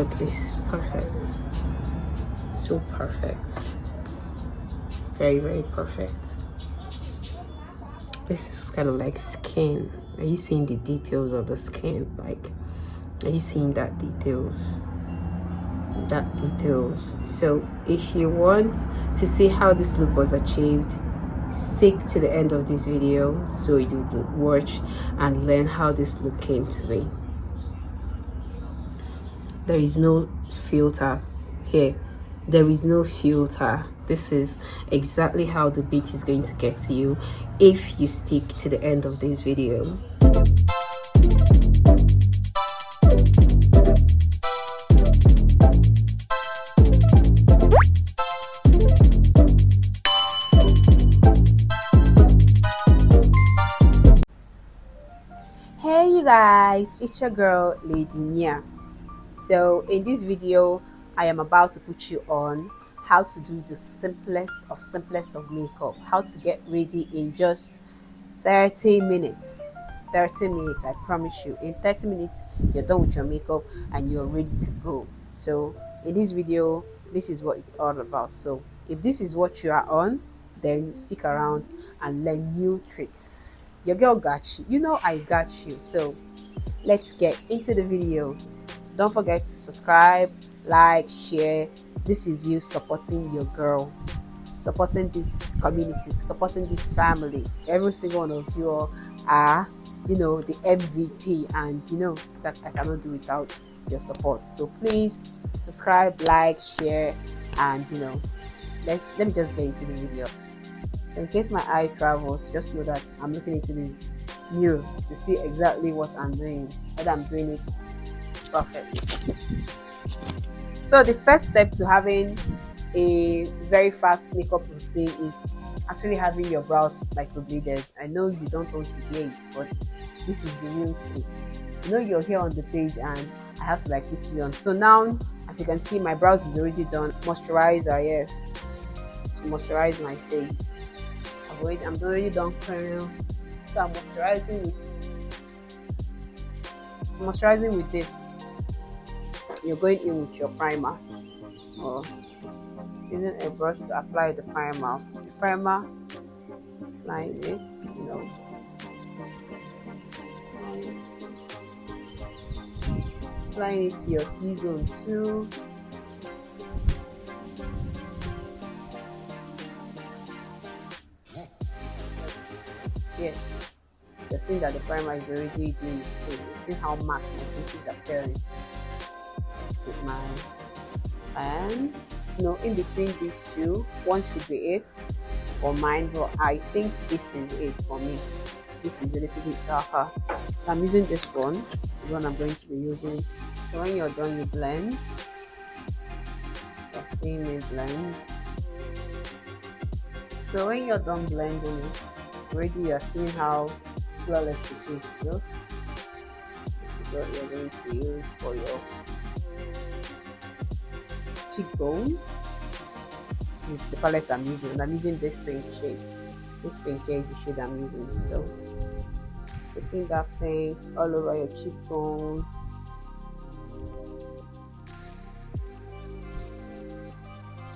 look is perfect. So perfect. Very, very perfect. This is kind of like skin. Are you seeing the details of the skin? Like, are you seeing that details? That details. So if you want to see how this look was achieved, stick to the end of this video so you watch and learn how this look came to be. There is no filter here. There is no filter. This is exactly how the beat is going to get to you if you stick to the end of this video. Hey you guys, it's your girl Lady Nia. So in this video I am about to put you on how to do the simplest of makeup, how to get ready in just 30 minutes. 30 minutes, I promise you. In 30 minutes you're done with your makeup and you're ready to go. So in this video, this is what it's all about. So if this is what you are on, then stick around and learn new tricks. Your girl got you. You know I got you. So let's get into the video. Don't forget to subscribe, like, share. This is you supporting your girl, supporting this community, supporting this family. Every single one of you are, you know, the MVP, and you know that I cannot do without your support. So please subscribe, like, share, and you know, let me just get into the video. So in case my eye travels, just know that I'm looking into the mirror to see exactly what I'm doing, whether I'm doing it perfectly. So the first step to having a very fast makeup routine is actually having your brows microbladed. I know you don't want to hear it, but this is the real truth. You know you're here on the page and I have to like put you on. So now, as you can see, my brows is already done. Moisturizer, yes, to moisturize my face. I'm already done curling, so I'm moisturizing with this. You're going in with your primer or using a brush to apply the primer. Applying it, you know. Applying it to your T-zone too. Yeah. So you're seeing that the primer is already doing its thing. You're seeing how matte my face is appearing with my and you know, in between these two, one should be it for mine, but I think this is it for me. This is a little bit darker, so I'm using this one. This is one I'm going to be using. So when you're done, you blend. You're seeing me blend. So when you're done blending it, already you're seeing how flawless the face looks. This is what you're going to use for your cheekbone. This is the palette I'm using, and I'm using this pink shade. This pink here is the shade I'm using. So taking that pink all over your cheekbone.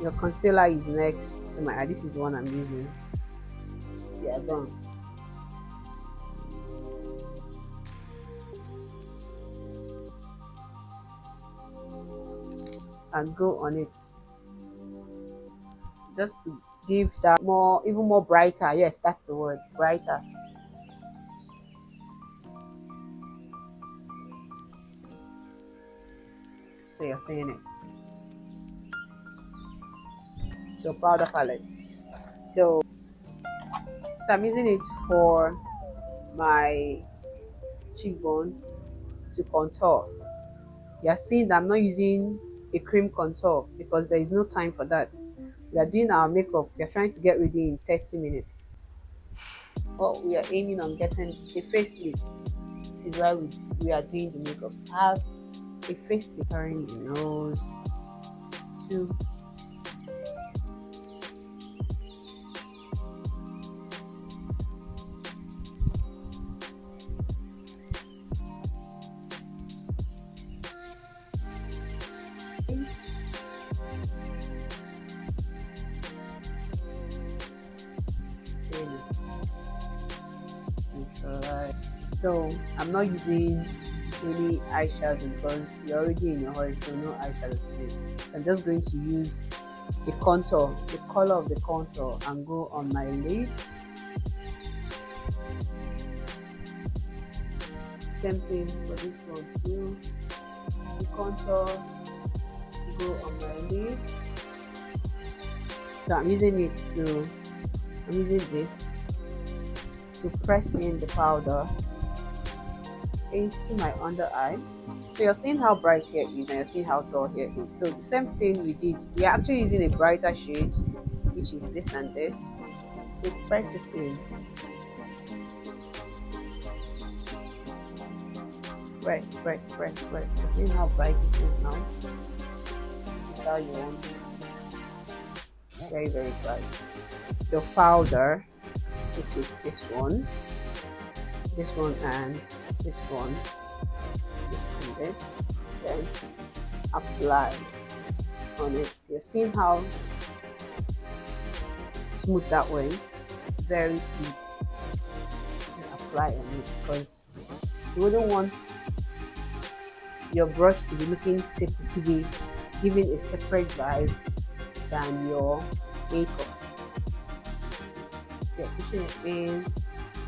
Your concealer is next to my eye. This is the one I'm using. See, I'm done. And go on it just to give that even more brighter. Yes, that's the word, brighter. So you're seeing it. So powder palettes. So I'm using it for my cheekbone to contour. You're seeing that I'm not using a cream contour because there is no time for that. We are doing our makeup. We are trying to get ready in 30 minutes. But we are aiming on getting a facelift. This is why we are doing the makeup, to have a facelift. Covering the nose too. So I'm not using any eyeshadow because you're already in your hurry, so no eyeshadow today. So I'm just going to use the contour, the color of the contour, and go on my lid. Same thing for this one too. The contour, go on my lid. So I'm using this to press in the powder into my under eye. So you're seeing how bright here is and you're seing how dull here is. So the same thing we did, we are actually using a brighter shade, which is this and this. So press it in. Press. You're seeing how bright it is now. This is how you want it. Very, very bright. The powder, which is this one and this one, this and this, then apply on it. You're seeing how smooth that went, very smooth. And apply on it because you wouldn't want your brush to be looking to be giving a separate vibe than your makeup. So you're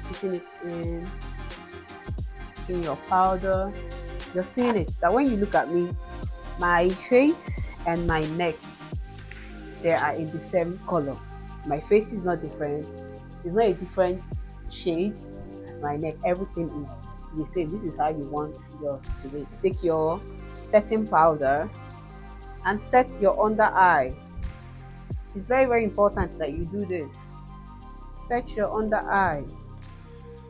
pushing it in your powder. You're seeing it that when you look at me, my face and my neck, they are in the same color. My face is not different. It's not a different shade as my neck. Everything is the same. This is how you want yours to be. Take your setting powder and set your under eye. It is very, very important that you do this. Set your under eye.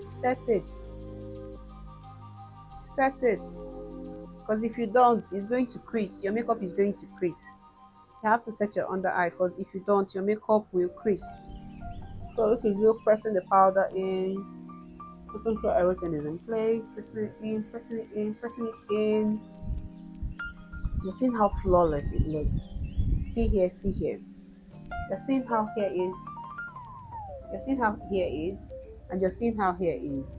Set it. Because if you don't, it's going to crease. Your makeup is going to crease. You have to set your under eye because if you don't, your makeup will crease. So if you do pressing the powder in, making sure everything is in place, pressing it in. You're seeing how flawless it looks. See here. You're seeing how here is. You're seeing how here is, and you're seeing how here is.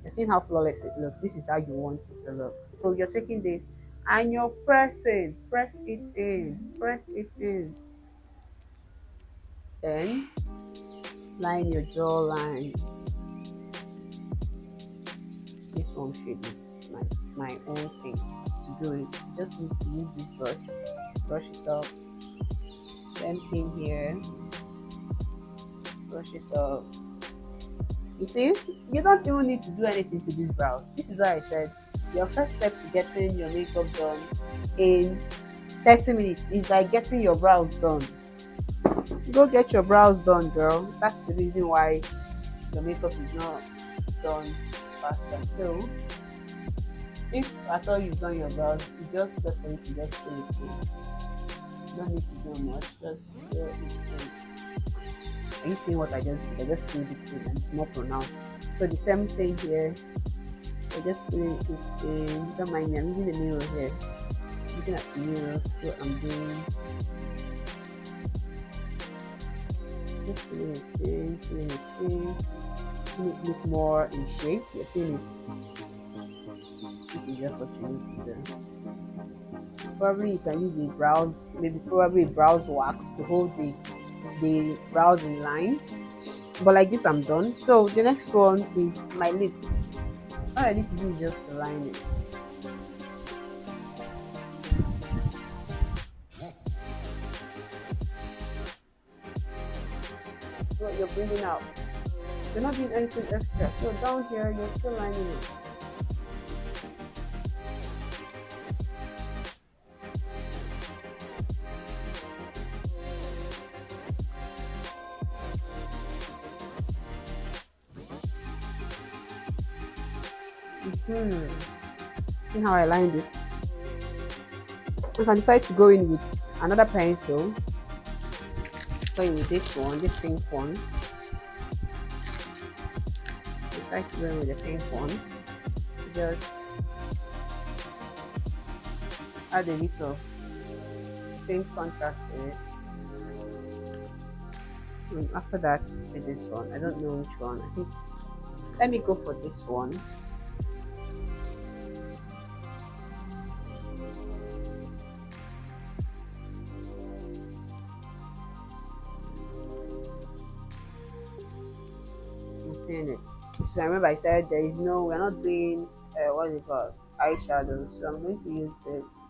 You're seeing how flawless it looks. This is how you want it to look. So you're taking this and you're press it in. Then line your jawline. This one shade is my own thing to do it. You just need to use this brush it up. Same thing here. Brush it up. You see, you don't even need to do anything to these brows. This is why I said your first step to getting your makeup done in 30 minutes is like getting your brows done. Go get your brows done, girl. That's the reason why your makeup is not done faster. So if at all you've done your brows, it's just best for you to just fill it in. You don't need to do much, just fill it in. Are you seeing what I just did? I just filled it in and it's more pronounced. So the same thing here. I just fill it in. Don't mind me, I'm using the mirror here. Looking at the mirror to see what I'm doing. Just filling it in. Making it look more in shape. You're seeing it. This is just what you need to do. Probably you can use a brows, probably a brows wax to hold the brows in line, but like this I'm done. So the next one is my lips. All I need to do is just to line it. What you're bringing out, you're not doing anything extra. So down here you're still lining it. See how I lined it? You can decide to go in with another pencil. Go in with this one, this pink one. Decide to go in with the pink one to just add a little pink contrast to it. And after that, with this one, I don't know which one. I think let me go for this one. seeing it. So I remember I said we're not doing what is it called, eyeshadow. So I'm going to use this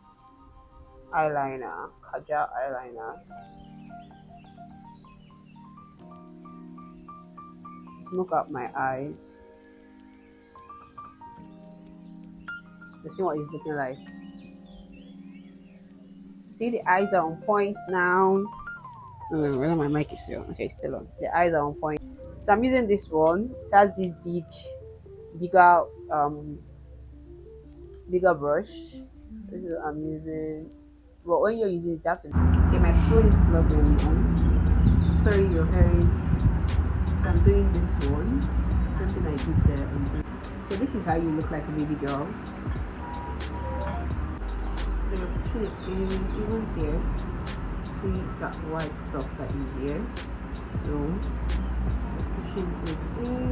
eyeliner, Kajal eyeliner, to smoke out my eyes. To see what it's looking like. See, the eyes are on point now. Whether my mic is still on. Okay, still on. The eyes are on point. So I'm using this one. It has this bigger bigger brush. So this is what I'm using. But when you're using it, you have to. Okay, my phone is plugged in. Sorry, you're hearing. So I'm doing this one. Something I did there. So this is how you look like a baby girl. So you're pushing it in, even here. See that white stuff that is here. So pushing it in.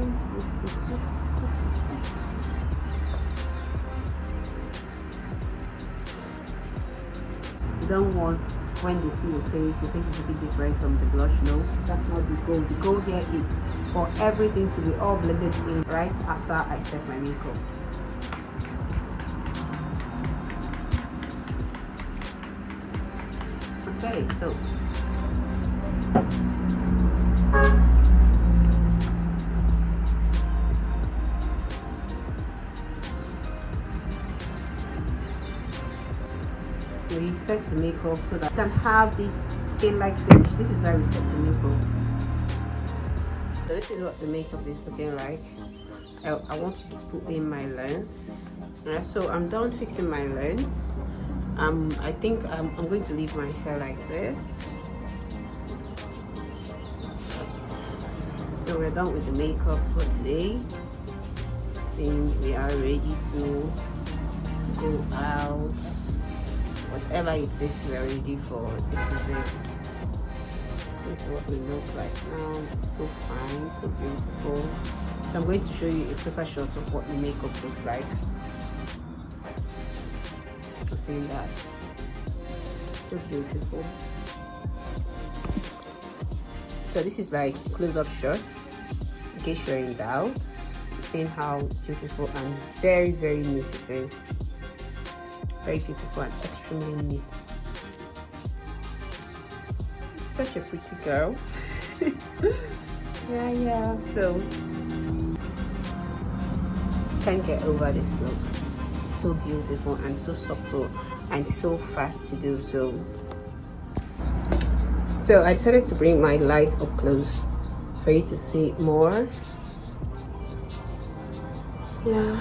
You don't want, when they see your face is a bit different from the blush. No, that's not the goal. The goal here is for everything to be all blended in right after I set my makeup. Okay, so we set the makeup so that you can have this skin-like finish. This is why we set the makeup. So this is what the makeup is looking like. I want to put in my lens. Alright, so I'm done fixing my lens. I think I'm going to leave my hair like this. So we're done with the makeup for today. Seeing we are ready to go out. Whatever it is we're ready for, this is it. This is what we look like now. So fine, so beautiful. So I'm going to show you a closer shot of what the makeup looks like. Seeing that, so beautiful. So this is like close-up shots in case you're in doubt. Seeing how beautiful and very, very neat it is. Very beautiful and extremely neat. Such a pretty girl. yeah. So can't get over this look. So beautiful and so subtle and so fast to do. So I decided to bring my light up close for you to see more. Yeah,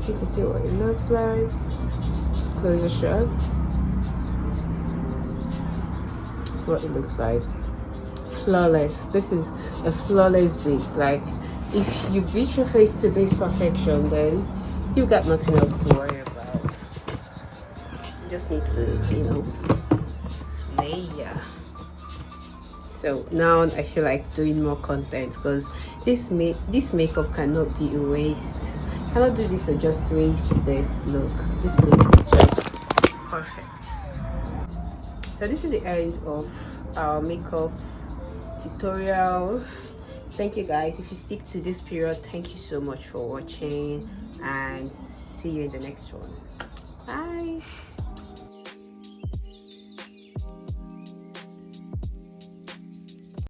you to see what it looks like. Closer shots. That's what it looks like. Flawless. This is a flawless beat. Like, if you beat your face to this perfection, then you got nothing else to worry about. You just need to, slay. Yeah. So now I feel like doing more content because this makeup cannot be a waste. Cannot do this or just waste this look. This look is just perfect. So this is the end of our makeup tutorial. Thank you guys. If you stick to this period, thank you so much for watching and see you in the next one. Bye.